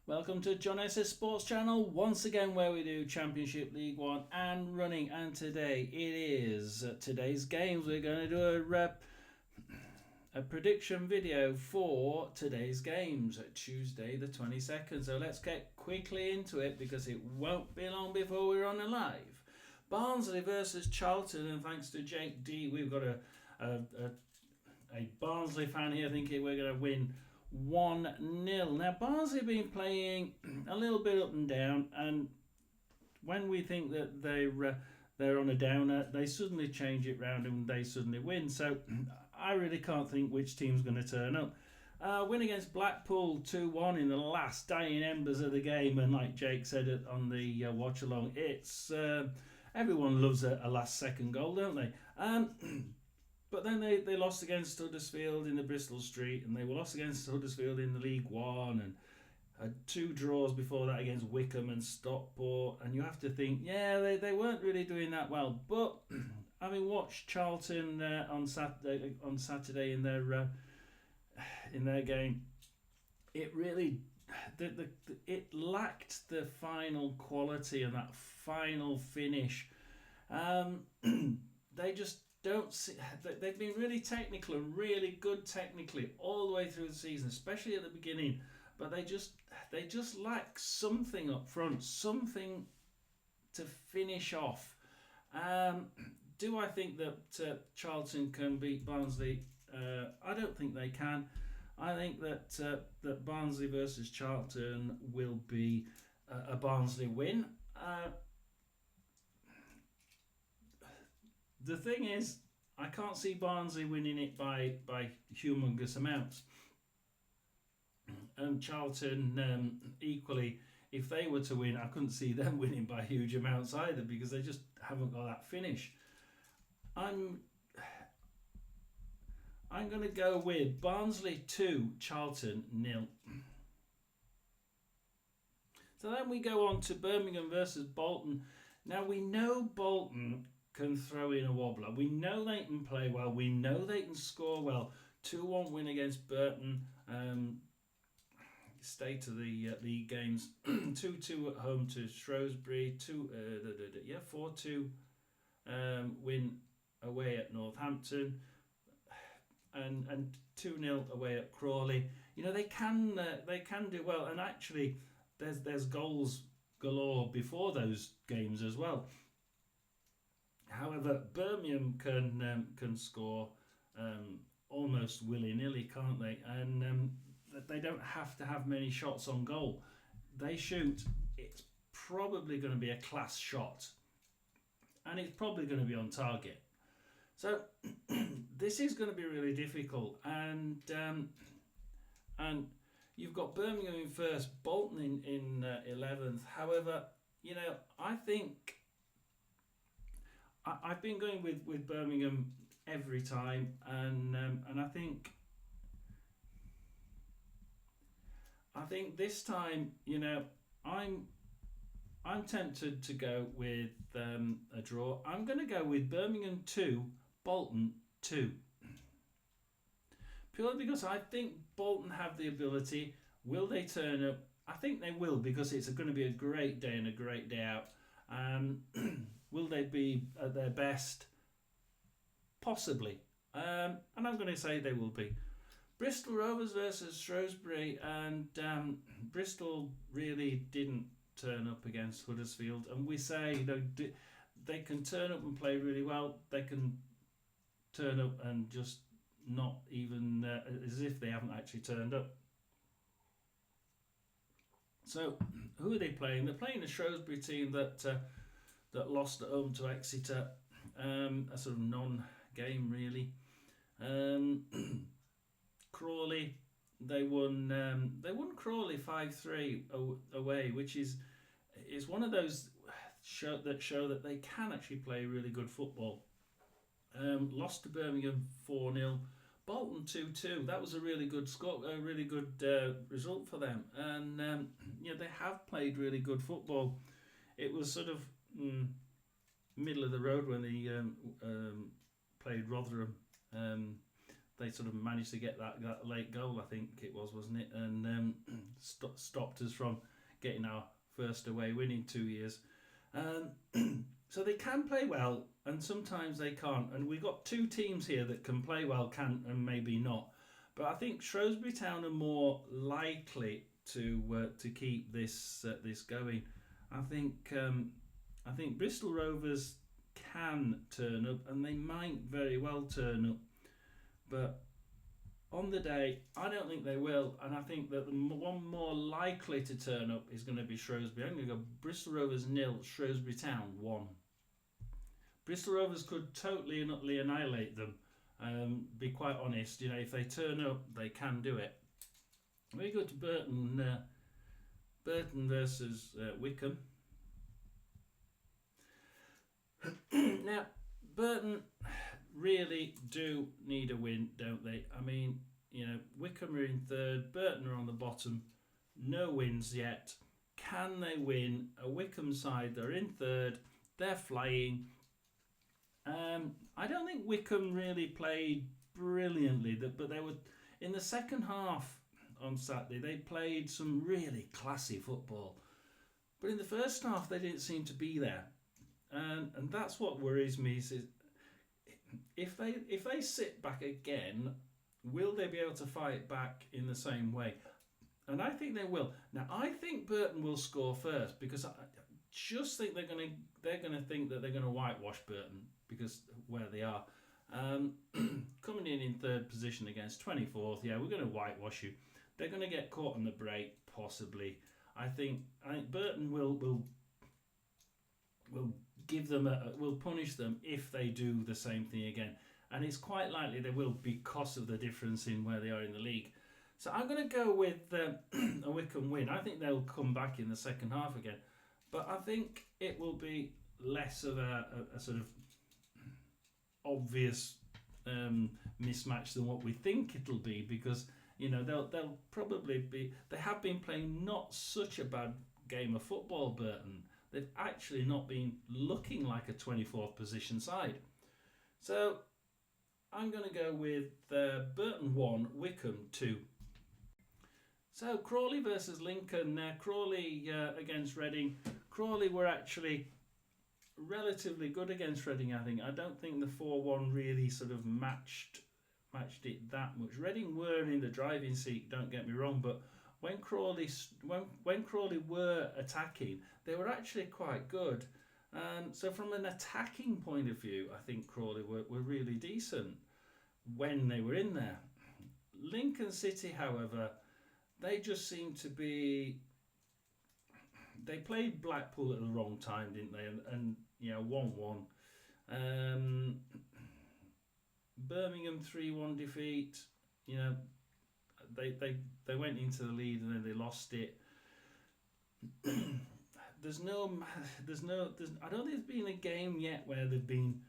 Welcome to John S.'s Sports Channel, once again where we do Championship, League One and running. And today it is today's games. We're going to do a prediction video for today's games, Tuesday the 22nd. So let's get quickly into it because it won't be long before we're on the live. Barnsley versus Charlton, and thanks to Jake D, we've got a Barnsley fan here thinking we're going to win 1-0. Now Barnsley have been playing a little bit up and down, and when we think that they're on a downer, they suddenly change it round and they suddenly win. So I really can't think which team's going to turn up. Win against Blackpool 2-1 in the last dying embers of the game, and like Jake said it on the watch along, it's everyone loves a last second goal, don't they? But then they lost against Huddersfield in the Bristol Street, and they were lost against Huddersfield in the League One, and had two draws before that against Wickham and Stockport. And you have to think, yeah, they weren't really doing that well. But having watched Charlton on Saturday in their game, it really it lacked the final quality and that final finish. They just don't see. They've been really technical and really good technically all the way through the season, especially at the beginning. But they just lack something up front, something to finish off. Do I think that Charlton can beat Barnsley? I don't think they can. I think that Barnsley versus Charlton will be a Barnsley win. The thing is, I can't see Barnsley winning it by humongous amounts. And Charlton, equally, if they were to win, I couldn't see them winning by huge amounts either because they just haven't got that finish. I'm going to go with Barnsley 2, Charlton 0. So then we go on to Birmingham versus Bolton. Now we know Bolton can throw in a wobbler. We know they can play well. We know they can score well. 2-1 win against Burton. Stay to the league games. 2-2 at home to Shrewsbury. 4-2 win away at Northampton. And 2-0 away at Crawley. You know, they can do well. And actually, there's goals galore before those games as well. However, Birmingham can score almost willy-nilly, can't they? And they don't have to have many shots on goal. They shoot, it's probably going to be a class shot. And it's probably going to be on target. So this is going to be really difficult. And you've got Birmingham in first, Bolton in 11th. However, you know, I think I've been going with Birmingham every time, and I think this time, you know, I'm tempted to go with a draw. I'm going to go with Birmingham 2, Bolton 2. Purely because I think Bolton have the ability. Will they turn up? I think they will, because it's going to be a great day and a great day out. Will they be at their best? Possibly. And I'm going to say they will be. Bristol Rovers versus Shrewsbury, and Bristol really didn't turn up against Huddersfield. And we say, you know, they can turn up and play really well. They can turn up and just not even as if they haven't actually turned up. So who are they playing? They're playing a Shrewsbury team that lost at home to Exeter, a sort of non-game really. Crawley, they won Crawley 5-3 away, which is one of those show that they can actually play really good football. Lost to Birmingham 4-0. Bolton 2-2. That was a really good score, a really good result for them. And you know, they have played really good football. It was sort of middle of the road when they played Rotherham. they sort of managed to get that late goal, I think it was, wasn't it? And stopped us from getting our first away win in 2 years. So they can play well, and sometimes they can't. And we've got two teams here that can play well, can and maybe not. But I think Shrewsbury Town are more likely to keep this going. I think Bristol Rovers can turn up, and they might very well turn up. But on the day, I don't think they will, and I think that the one more likely to turn up is going to be Shrewsbury. I'm going to go Bristol Rovers 0, Shrewsbury Town 1. Bristol Rovers could totally and utterly annihilate them. Be quite honest, if they turn up, they can do it. We go to Burton. Burton versus Wickham. Now, Burton really do need a win, don't they? I mean, Wickham are in third, Burton are on the bottom, no wins yet. Can they win? A Wickham side, they're in third, they're flying. I don't think Wickham really played brilliantly, but they were in the second half on Saturday. They played some really classy football, but in the first half they didn't seem to be there, and that's what worries me. Is if they sit back again, will they be able to fight back in the same way? And I think they will. Now I think Burton will score first, because I just think they're going to think that they're going to whitewash Burton because where they are. Coming in third position against 24th, yeah, we're going to whitewash you. They're going to get caught on the break, possibly. I think Burton will give them will punish them if they do the same thing again, and it's quite likely they will because of the difference in where they are in the league. So I'm going to go with a Wickham win. I think they'll come back in the second half again, but I think it will be less of a sort of obvious mismatch than what we think it'll be, because they'll probably be. They have been playing not such a bad game of football, Burton. They've actually not been looking like a 24th position side. So I'm going to go with Burton 1, Wickham 2. So Crawley versus Lincoln. Crawley against Reading. Crawley were actually relatively good against Reading, I think. I don't think the 4-1 really sort of matched it that much. Reading were in the driving seat, don't get me wrong, but when Crawley were attacking, they were actually quite good. So from an attacking point of view, I think Crawley were really decent when they were in there. Lincoln City, however, they just seem to be. They played Blackpool at the wrong time, didn't they? And 1-1. Birmingham 3-1 defeat. They went into the lead and then they lost it. I don't think there's been a game yet where they've been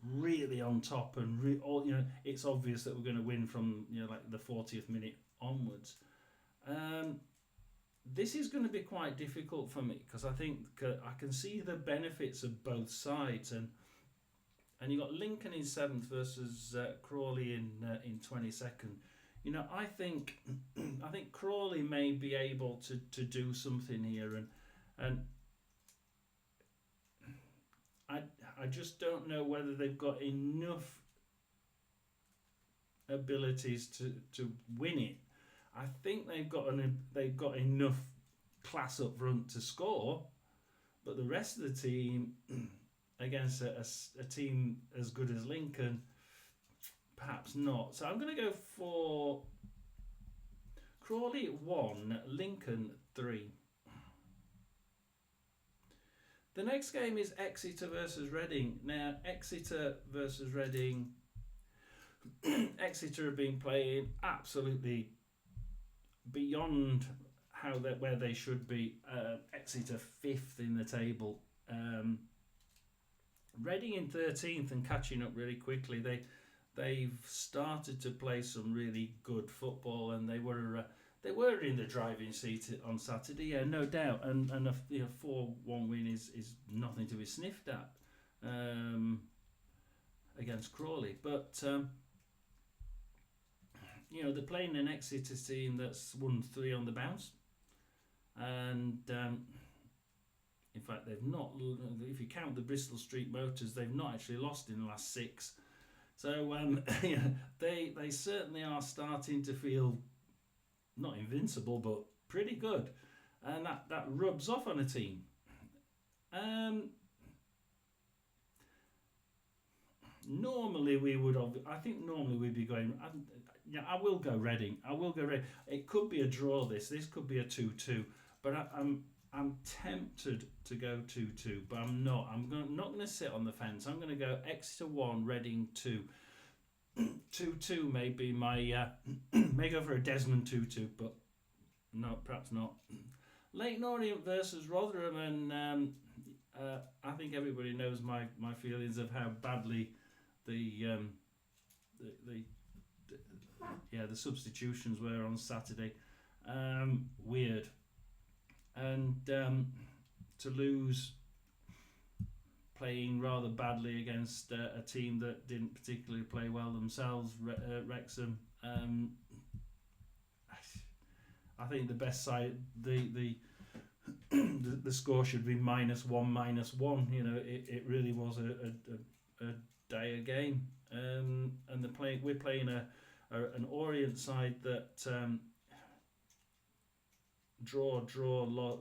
really on top and it's obvious that we're going to win from like the 40th minute onwards. This is going to be quite difficult for me, because I think I can see the benefits of both sides, and you got Lincoln in 7th versus Crawley in 22nd. I think Crawley may be able to do something here, and I just don't know whether they've got enough abilities to win it. I think they've got enough class up front to score, but the rest of the team against a team as good as Lincoln, perhaps not. So I'm going to go for Crawley 1, Lincoln 3. The next game is Exeter versus Reading. Now, Exeter versus Reading. Exeter have been playing absolutely beyond where they should be. Exeter 5th in the table. Reading in 13th and catching up really quickly. They've started to play some really good football, and they were in the driving seat on Saturday, yeah, no doubt. And a 4-1 win is nothing to be sniffed at against Crawley. But they're playing an Exeter team that's won 3 on the bounce, and in fact they've not. If you count the Bristol Street Motors, they've not actually lost in the last 6. So they certainly are starting to feel not invincible, but pretty good, and that rubs off on a team. Normally we would have. I think normally we'd be going. I will go Reading. It could be a draw. This could be a 2-2. But I'm tempted to go 2-2. But I'm not. Not going to sit on the fence. I'm going to go Exeter 1, Reading 2. 2-2 may be my. May go for a Desmond 2-2, but no, perhaps not. Leyton Orient versus Rotherham, and I think everybody knows my feelings of how badly the substitutions were on Saturday. Weird, and to lose playing rather badly against a team that didn't particularly play well themselves, Wrexham. I think the best side, the score should be -1. It really was a dire game, and we're playing an Orient side that draw,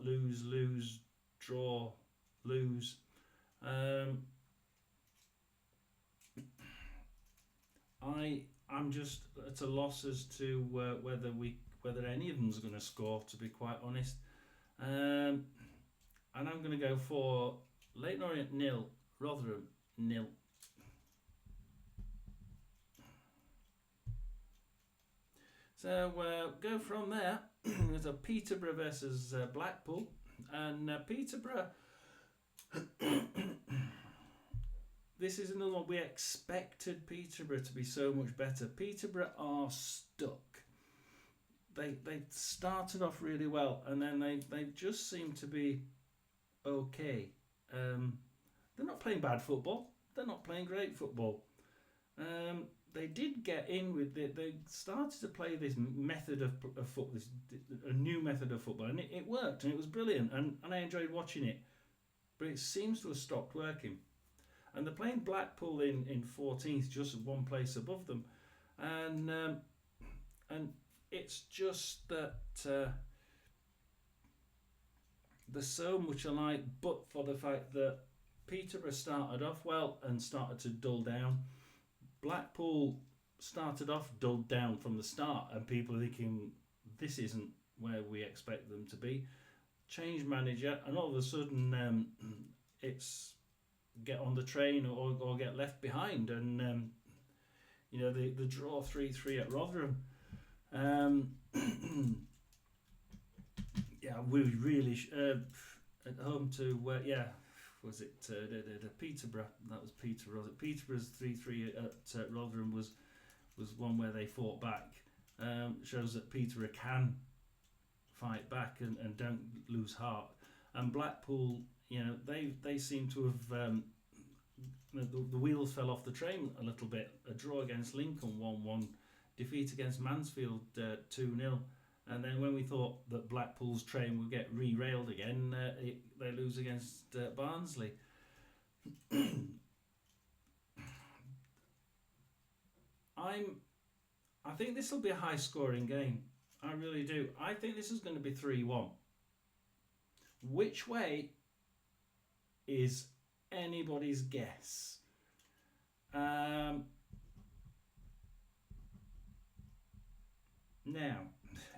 lose, draw, lose. I'm just at a loss as to whether any of them's going to score, to be quite honest. And I'm going to go for Leyton Orient 0, Rotherham 0. So go from there. There's a Peterborough versus Blackpool, and Peterborough. This is another one. We expected Peterborough to be so much better. Peterborough are stuck. They started off really well, and then they just seem to be okay. They're not playing bad football. They're not playing great football. They did get in with it. They started to play this method of football, a new method of football, and it worked, and it was brilliant, and I enjoyed watching it. But it seems to have stopped working. And they're playing Blackpool in 14th, just one place above them, and it's just that there's so much alike, but for the fact that Peterborough started off well and started to dull down. Blackpool started off dulled down from the start, and people are thinking this isn't where we expect them to be. Change manager, and all of a sudden it's get on the train or get left behind, and the draw 3-3 at Rotherham. We really at home to was it Peterborough? That was Peterborough. Peterborough's 3-3 at Rotherham was one where they fought back. Shows that Peterborough can fight back and don't lose heart. And Blackpool, they seem to have the wheels fell off the train a little bit. A draw against Lincoln 1-1, defeat against Mansfield 2-0. And then when we thought that Blackpool's train would get re-railed again, they lose against Barnsley. I think this will be a high-scoring game. I really do. I think this is going to be 3-1. Which way is anybody's guess? Now,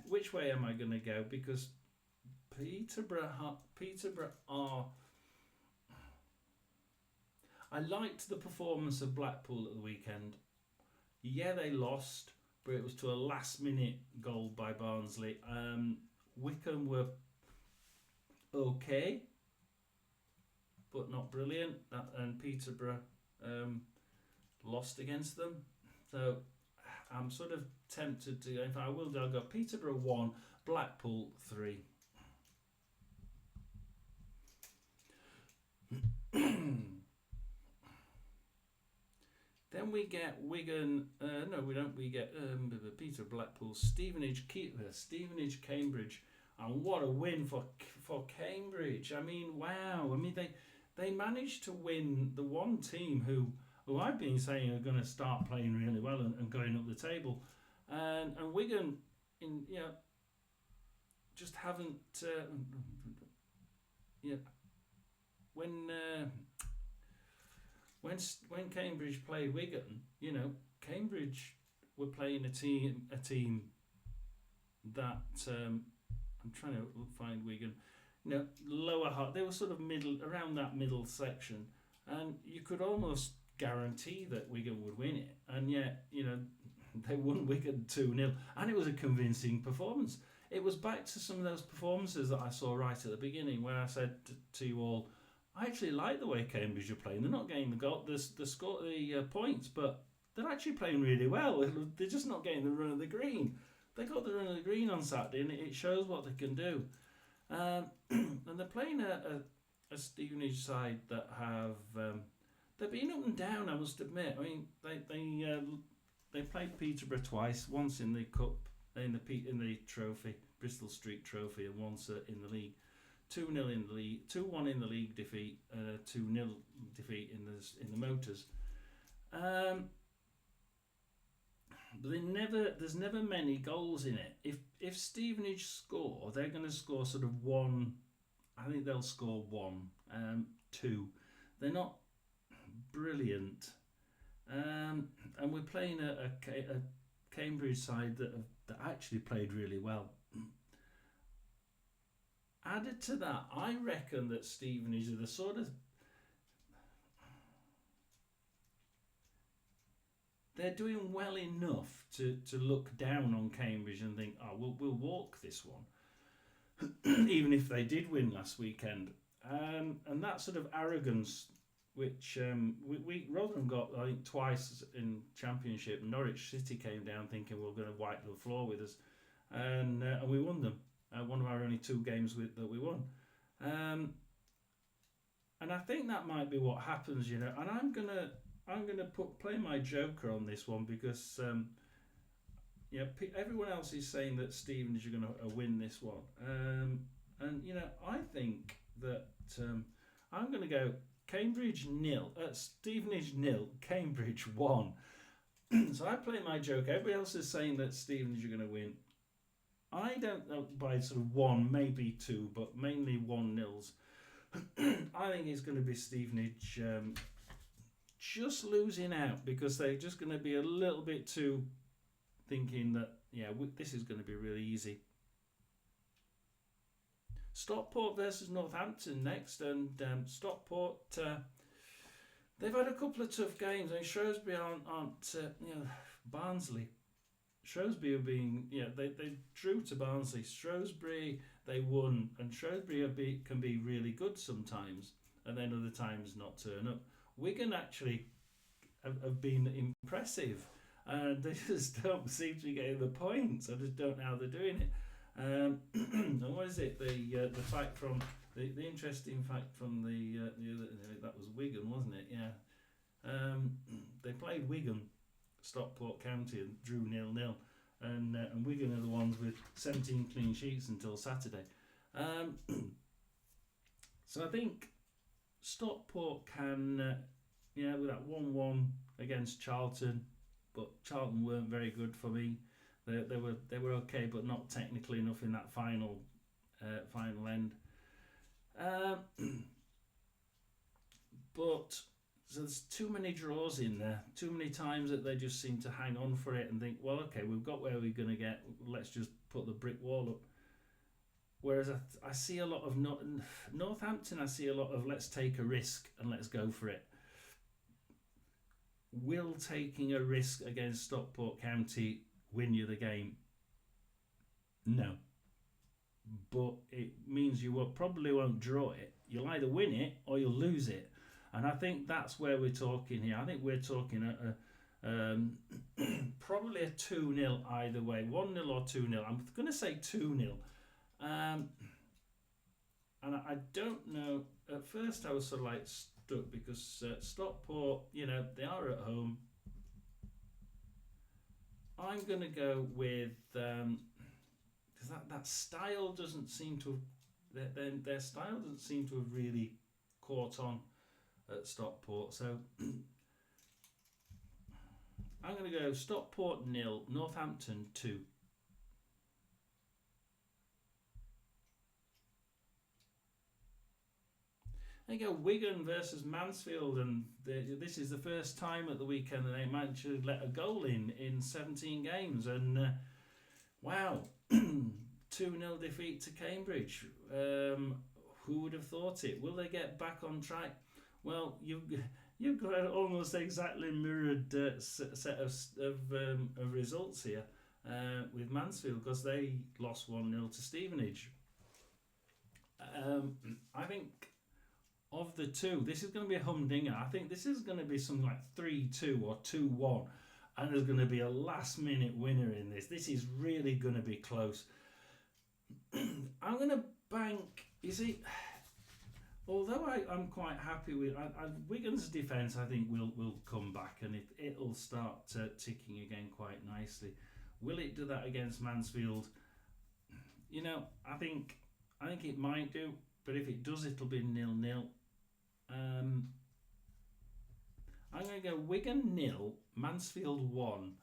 which way am I going to go? Because Peterborough are... I liked the performance of Blackpool at the weekend. Yeah, they lost, but it was to a last-minute goal by Barnsley. Wycombe were okay, but not brilliant. And Peterborough lost against them. So I'm sort of tempted to, if I will, I'll go Peterborough 1, Blackpool 3. Then we get Wigan. No, we don't. We get Peterborough, Blackpool, Stevenage, Stevenage, Cambridge, and what a win for Cambridge! I mean, wow! I mean, they managed to win the one team who I've been saying are going to start playing really well and going up the table, and Wigan just haven't when. When Cambridge played Wigan, Cambridge were playing a team that I'm trying to find Wigan, lower half. They were sort of around that middle section, and you could almost guarantee that Wigan would win it, and yet they won Wigan 2-0, and it was a convincing performance. It was back to some of those performances that I saw right at the beginning, where I said to you all, I actually like the way Cambridge are playing. They're not getting the points, but they're actually playing really well. They're just not getting the run of the green. They got the run of the green on Saturday, and it shows what they can do. And they're playing a Stevenage side that have they've been up and down. I must admit. I mean, they played Peterborough twice. Once in the cup, in the trophy, Bristol Street Trophy, and once in the league. 2-0 in the league, 2-1 in the league defeat, 2-0 defeat in the Motors. But there's never many goals in it. If Stevenage score, they're going to score sort of one. I think they'll score 2. They're not brilliant, and we're playing a Cambridge side that actually played really well. Added to that, I reckon that Stevenage are the sort of... They're doing well enough to look down on Cambridge and think, we'll walk this one. Even if they did win last weekend. And that sort of arrogance, which Rotherham got, I think, twice in Championship. Norwich City came down thinking we're going to wipe the floor with us. And we won them. One of our only 2 games that we won, and I think that might be what happens, And I'm gonna play my joker on this one because everyone else is saying that Stevenage are going to win this one, and I think that I'm going to go Cambridge 0, Stevenage 0, Cambridge 1. So I play my joke. Everybody else is saying that Stevenage are going to win. I don't know by sort of 1, maybe 2, but mainly 1-0s. I think it's going to be Stevenage just losing out because they're just going to be a little bit too thinking that, this is going to be really easy. Stockport versus Northampton next, and Stockport, they've had a couple of tough games. I mean, Shrewsbury aren't Barnsley. Shrewsbury are being, they drew to Barnsley. Shrewsbury, they won, and Shrewsbury can be really good sometimes, and then other times not turn up. Wigan actually have been impressive, and they just don't seem to be getting the points. I just don't know how they're doing it. And what is it? The fact from the interesting fact from the other, that was Wigan, wasn't it? Yeah. They played Wigan, Stockport County, and drew 0-0, and Wigan are the ones with 17 clean sheets until Saturday. So I think Stockport can, with that 1-1 against Charlton, but Charlton weren't very good for me. They were okay, but not technically enough in that final end. But so there's too many draws in there, too many times that they just seem to hang on for it and think, well, okay, we've got where we're going to get, let's just put the brick wall up. Whereas I see a lot of Northampton, I see a lot of let's take a risk and let's go for it. Will taking a risk against Stockport County win you the game? No. But it means you probably won't draw it. You'll either win it or you'll lose it. And I think that's where we're talking here. I think we're talking probably a 2-0 either way. 1-0 or 2-0. I'm going to say 2-0. And I don't know. At first I was sort of like stuck because Stockport, they are at home. I'm going to go with because that style doesn't seem to have, their style doesn't seem to have really caught on at Stockport. So I'm going to go Stockport 0, Northampton 2. They go Wigan versus Mansfield, and this is the first time at the weekend that they managed to let a goal in 17 games. And wow, 2-0 defeat to Cambridge. Who would have thought it? Will they get back on track? Well, you've got an almost exactly mirrored set of results here with Mansfield, because they lost 1-0 to Stevenage. I think of the two, this is going to be a humdinger. I think this is going to be something like 3-2 or 2-1, and there's going to be a last minute winner in this. This is really going to be close. I'm going to bank, you see, although I'm quite happy with Wigan's defence, I think will come back, and it'll start ticking again quite nicely. Will it do that against Mansfield? You know, I think it might do, but if it does, it'll be 0-0. I'm going to go Wigan 0, Mansfield 1.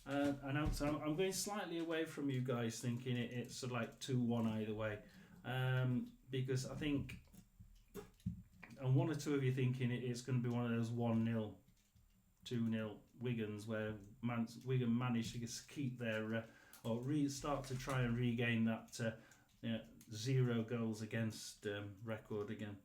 So I'm going slightly away from you guys thinking it's sort of like 2-1 either way, because I think, and one or two of you thinking it's going to be one of those 1-0, 2-0 Wigans where Wigan managed to keep their or start to try and regain that 0 goals against record again.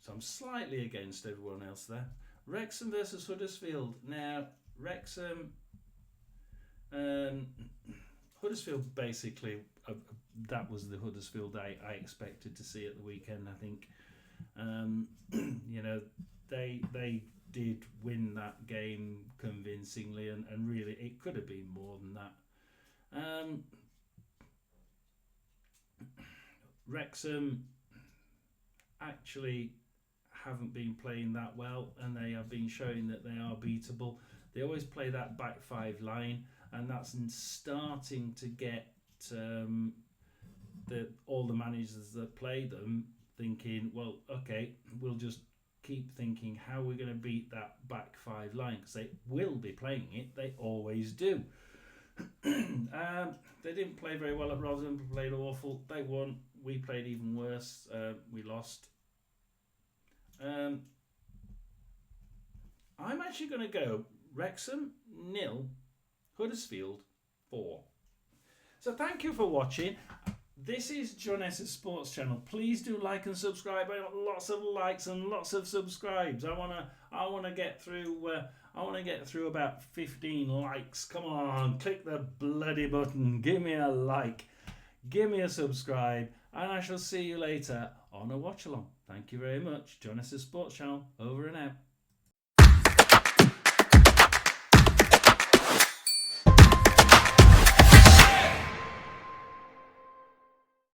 So I'm slightly against everyone else there. Wrexham versus Huddersfield. Now, Wrexham, Huddersfield basically, that was the Huddersfield I expected to see at the weekend, I think. They did win that game convincingly, and really it could have been more than that. Wrexham actually haven't been playing that well, and they have been showing that they are beatable. They always play that back five line, and that's starting to get all the managers that play them thinking, well, okay, we'll just keep thinking how we're going to beat that back five line, because they will be playing it. They always do. They didn't play very well at Rotherham. Played awful. They won. We played even worse. We lost. I'm actually going to go Wrexham 0, Huddersfield 4. So thank you for watching. This is John S's Sports Channel. Please do like and subscribe. I want lots of likes and lots of subscribes. I wanna get through about 15 likes. Come on, click the bloody button. Give me a like. Give me a subscribe, and I shall see you later on a watch along. Thank you very much. John S's Sports Channel. Over and out.